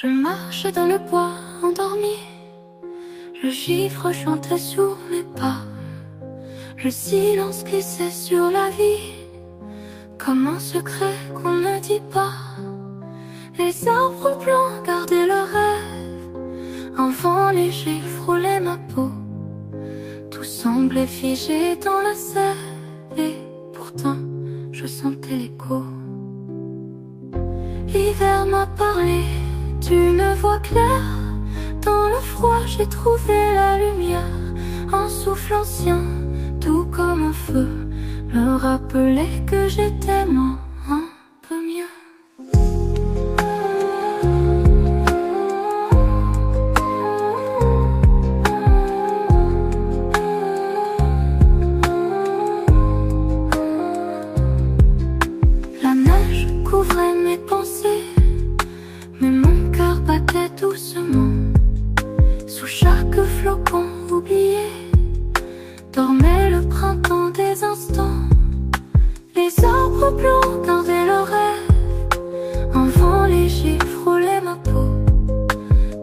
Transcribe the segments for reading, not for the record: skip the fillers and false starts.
Je marchais dans le bois endormi, le givre chantait sous mes pas. Le silence glissait sur la vie, comme un secret qu'on ne dit pas. Les arbres blancs gardaient leurs rêves, un vent léger frôlait ma peau. Tout semblait figé dans la sève, et pourtant je sentais l'écho. L'hiver m'a parlé d'une voix claire. Dans le froid j'ai trouvé la lumière. Un souffle ancien, doux comme un feu, me rappelait que j'étais moi un peu mieux. La neige couvrait mes pensées, mais mon cœur battait doucement. Sous chaque flocon oublié dormait le printemps des instants. Les arbres blancs gardaient leurs rêves, un vent léger frôlait ma peau.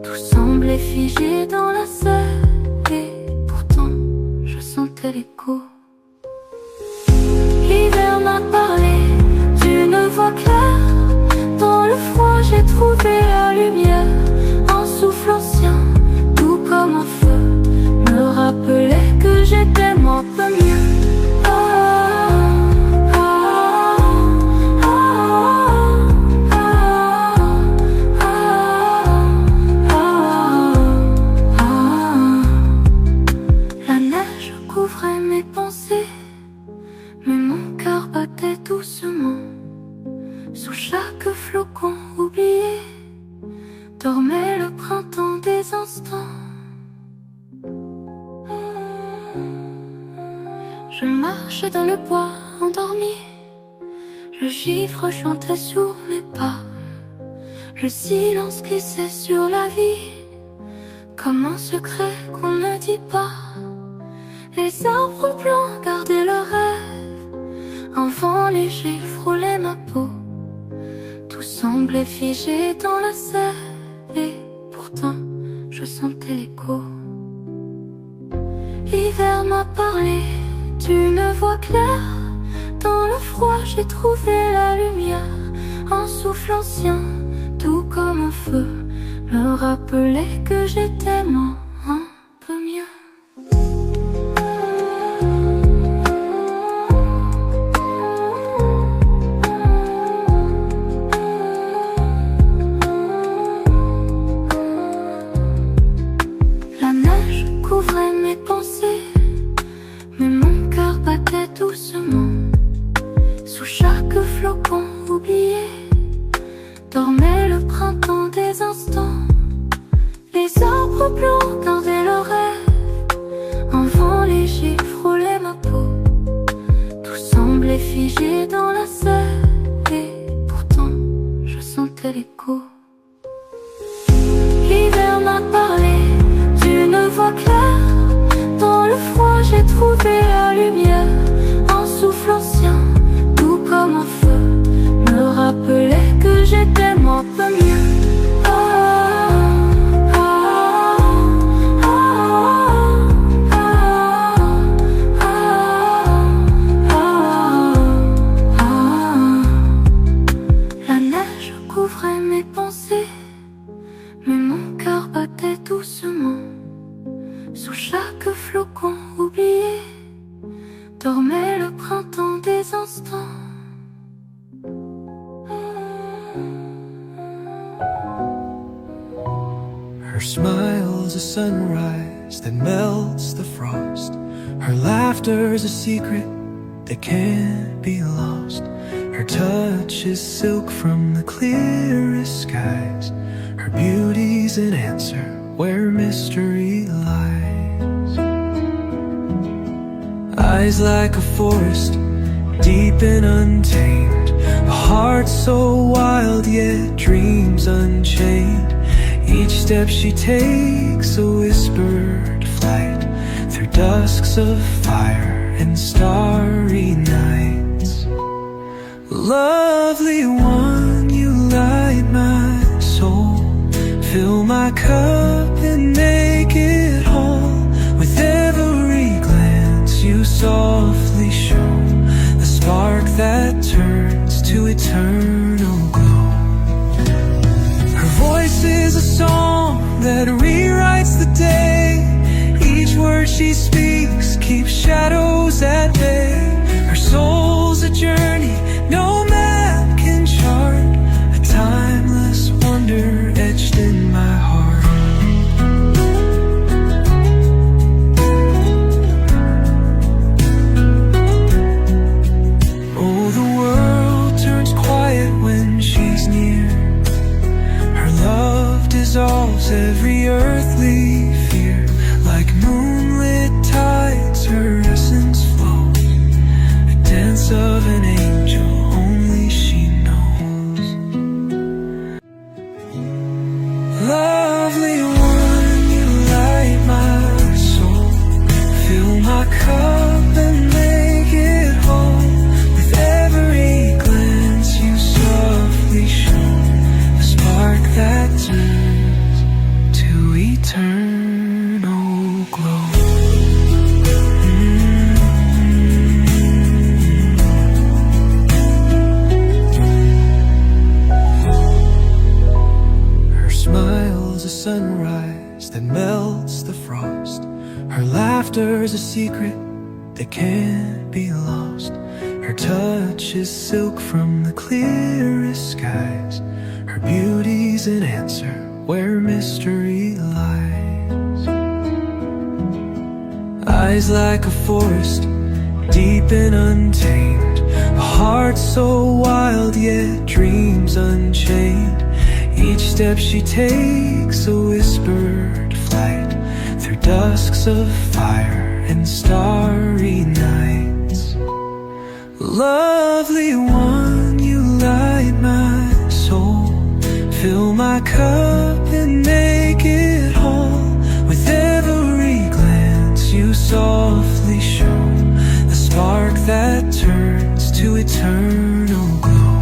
Tout semblait figé dans la sève, et pourtant je sentais l'écho. L'hiver m'a parlé d'une voix claire. Dans le froid j'ai trouvé la lumière. Un souffle ancien, doux comme un feu, me rappelait que j'étais moi un peu mieux. La neige couvrait mes pensées, mais mon cœur battait doucement. Sous chaque flocon oublié dormait le printemps des instants. Je marchais dans le bois endormi, le givre chantait sous mes pas. Le silence glissait sur la vie, comme un secret qu'on ne dit pas. Les arbres blancs gardaient leurs rêves, un vent léger frôlait ma peau. Tout semblait figé dans la sève, et pourtant je sentais l'écho. L'hiver m'a parlé d'une voix claire. Dans le froid j'ai trouvé la lumière. Un souffle ancien, doux comme un feu, me rappelait que j'étais moi un peu mieux. La neige couvrait mes pensées, mais mon cœur battait doucement. Sous chaque flocon oublié dormait le printemps des instants. Les arbres blancs gardaient leurs rêves, un vent léger frôlait ma peau. Tout semblait figé dans la sève, et pourtant je sentais l'écho. L'hiver m'a parlé d'une voix claire. Dans le froid j'ai trouvé la lumière. Un souffle ancien, doux comme un feu, me rappelait que j'étais moi un peu mieux. La neige couvrait mes pensées, mais mon cœur battait doucement. Sous chaque flocon oublié dormait le printemps des instants. Her smile's a sunrise that melts the frost. Her laughter's a secret that can't be lost. Her touch is silk from the clearest skies. Her beauty's an answer where mystery lies. Eyes like a forest, deep and untamed. A heart so wild yet dreams unchained. Each step she takes a whispered flight through dusks of fire and starry nights. Lovely one, you light my soul. Fill my cup and make it whole. With every glance you softly show the spark that turns to eternal glow. Her voice is a song that rewrites the day. Each word she speaks keeps shadows at bay. Her soul's a journey no map can chart, a timeless wonder etched in my heart. Oh, the world turns quiet when she's near. Her love dissolves every earthly fear. Like moonlit tides, her essence flows, a dance of an angel only she knows. Lovely one, you light my soul. Fill my cup and make it whole. With every glance you softly show the spark that turns to eternal glow. Her smile's a sunrise that melts the frost. Her laughter's a secret that can't be lost. Her touch is silk from the clearest skies. Her beauty's an answer where mystery lies. Eyes like a forest, deep and untamed. A heart so wild yet dreams unchained. Each step she takes a whispered flight through dusks of fire and starry nights. Lovely one, you light my soul. Fill my cup and make it whole. With every glance you softly show the spark that turns to eternal glow.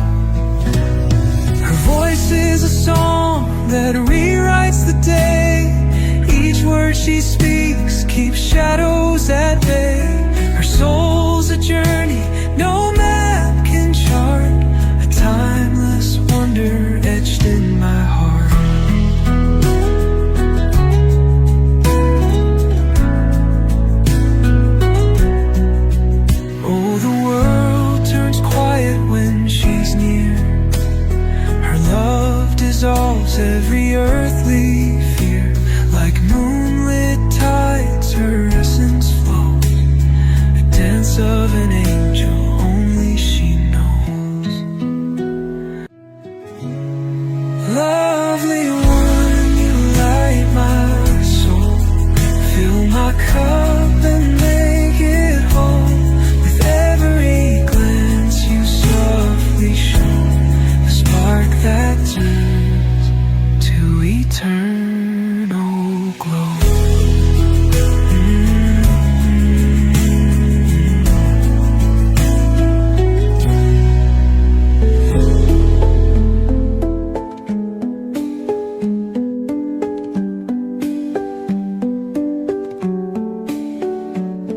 Her voice is a song that rewrites the day. Each word she speaks keeps shadows at bay. Her soul's a journey no map can chart, a timeless wonder etched in my heart. Oh, the world turns quiet when she's near. Her love dissolves every earthly fear. Like moonlit tides, her essence flows, a dance of an angel only she knows. Lovely one, you light my soul. Fill my cup and make it whole. With every glance you softly show the spark that turns to eternal glow.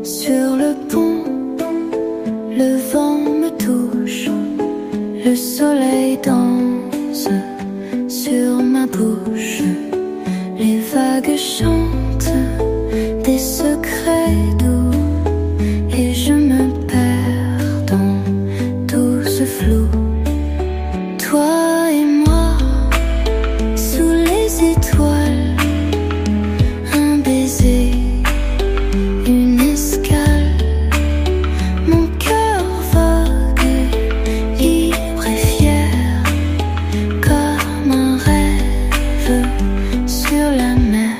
Sur le pont, le vent me touche, le soleil danse sur ma bouche, les vagues chantent des secrets doux, et je me perds dans tout ce flou. Toi et moi, sous les étoiles, un baiser, une escale, mon cœur vogue, libre et fier, comme un rêve sur la mer.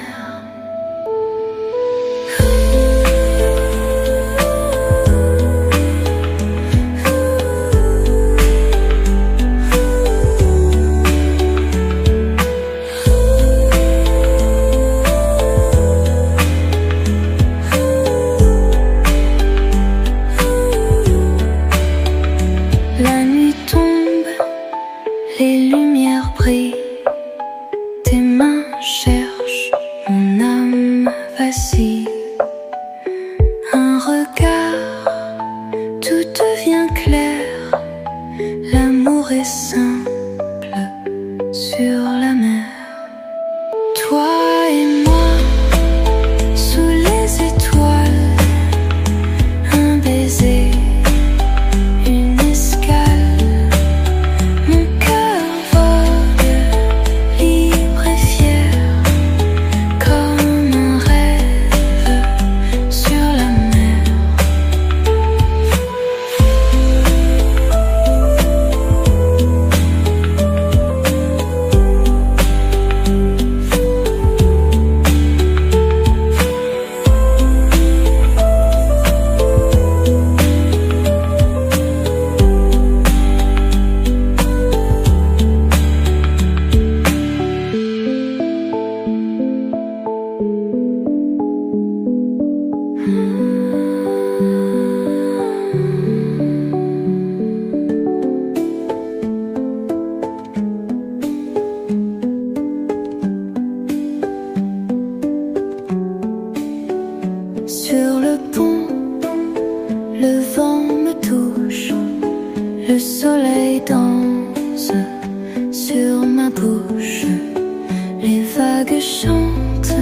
cherche, mon âme vacille. Un regard, tout devient clair. L'amour est simple sur la mer. Toi et moi, sous les étoiles, un baiser, une escale. Mon cœur vogue, libre et fier, comme un rêve sur la mer. Sur le pont, le vent me touche, le soleil danse sur ma bouche, les vagues chantent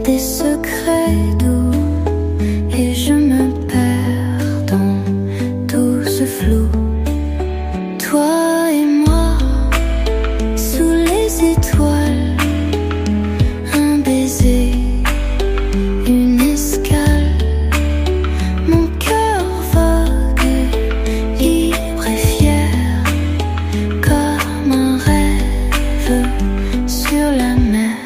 des secrets doux, et je me perds dans tout ce flou. Toi et moi, sous les étoiles, un baiser, une escale. Mon cœur vogue, libre et fier, comme un rêve sur la mer.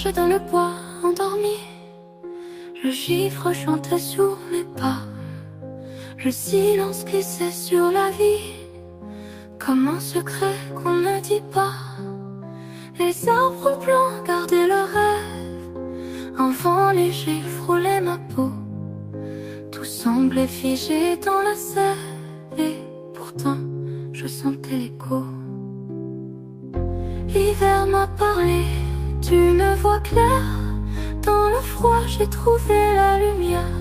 marchais dans le bois endormi. Le givre chantait sous mes pas. Le silence glissait sur la vie, comme un secret qu'on ne dit pas. Les arbres blancs gardaient leurs rêves, un vent léger frôlait ma peau. Tout semblait figé dans la sève, et pourtant je sentais l'écho. L'hiver m'a parlé d'une voix claire. Dans le froid j'ai trouvé la lumière.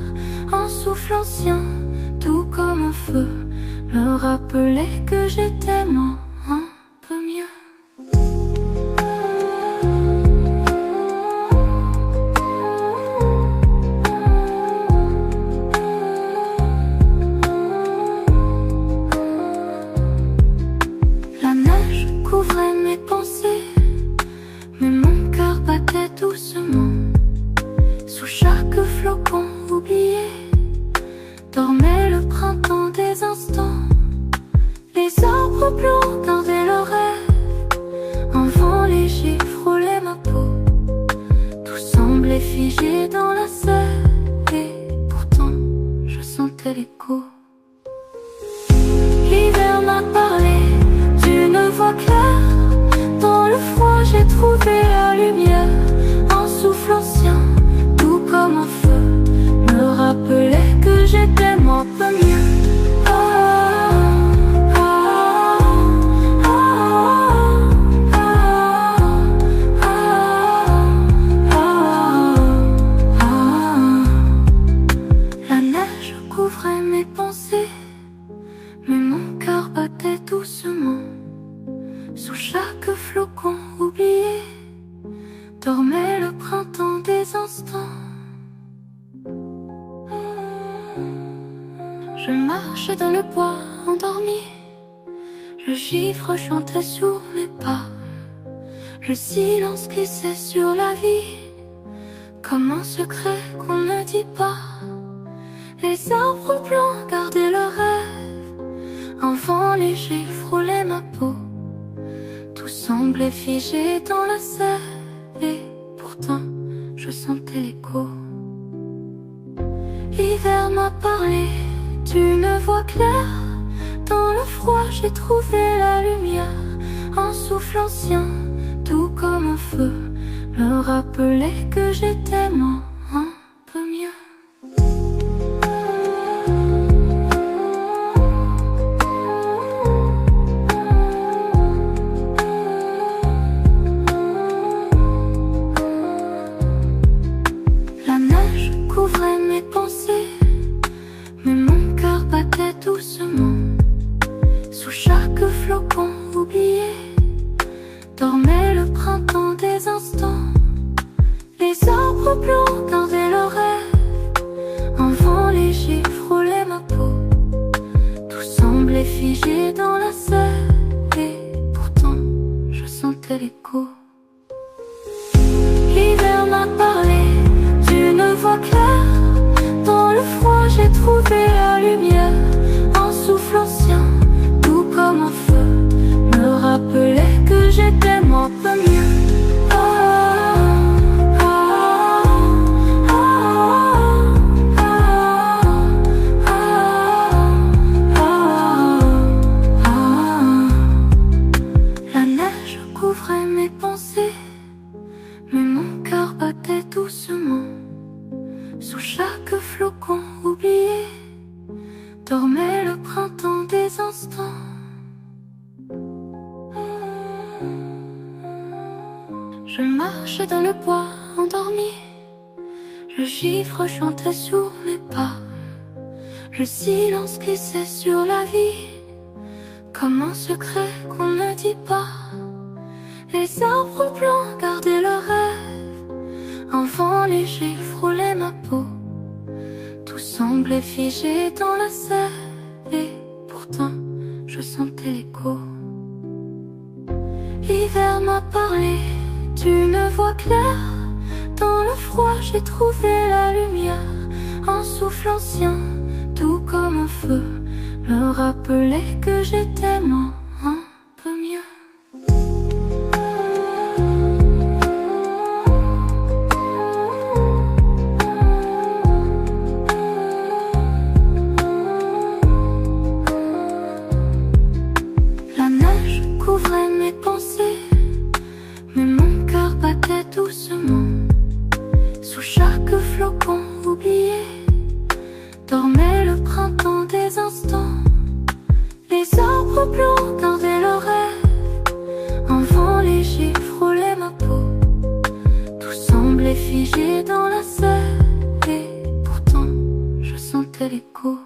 Un souffle ancien, tout comme un feu, me rappelait que j'étais moi un peu mieux. La neige couvrait mes pensées, mais mon cœur battait doucement. Sous chaque flocon oublié dormait le printemps des instants. Les arbres blancs gardaient leurs rêves, un vent léger frôlait ma peau. Tout semblait figé dans la sève, et pourtant je sentais l'écho. L'hiver m'a parlé d'une voix claire. Dans le froid j'ai trouvé la lumière. Un souffle ancien, tout comme un feu, me rappelait que j'étais moi peu mieux. La neige couvrait mes pensées, mais mon cœur battait doucement. Sous chaque flocon oublié dormait le printemps des instants. Je marchais dans le bois endormi. Le givre chantait sous mes pas. Le silence glissait sur la vie, comme un secret qu'on ne dit pas. Les arbres blancs gardaient leurs rêves, un vent léger frôlait ma peau. Tout semblait figé dans la sève, et pourtant je sentais l'écho. L'hiver m'a parlé d'une voix claire. Dans le froid j'ai trouvé la lumière. Un souffle ancien, tout comme un feu, me rappelait que j'étais moi un peu mieux. La neige couvrait mes pensées, mais mon cœur battait doucement. Sous chaque flocon oublié dormait le printemps des instants. Les arbres blancs gardaient leurs rêves, un vent léger frôlait ma peau. Tout semblait figé dans la sève, et pourtant je sentais l'écho. L'hiver m'a parlé d'une voix claire. Dans le froid j'ai trouvé la lumière. Un souffle ancien, tout comme un feu, me rappelait que j'étais moi peu mieux. La neige couvrait mes pensées, mais mon cœur battait doucement. Sous chaque flocon oublié dormait le printemps des instants. Je marchais dans le bois endormi. Le givre chantait sous mes pas. Le silence glissait sur la vie, comme un secret qu'on ne dit pas. Les arbres blancs gardaient leurs rêves, un vent léger frôlait ma peau. Tout semblait figé dans la sève, et pourtant je sentais l'écho. L'hiver m'a parlé d'une voix claire. Dans le froid j'ai trouvé la lumière. Un souffle ancien, tout comme un feu, me rappelait que j'étais moi un peu mieux. flocons oubliés. Dormait le printemps des instants. Les arbres blancs gardaient leurs rêves. Un vent léger frôlait ma peau. Tout semblait figé dans la sève. Et pourtant je sentais l'écho.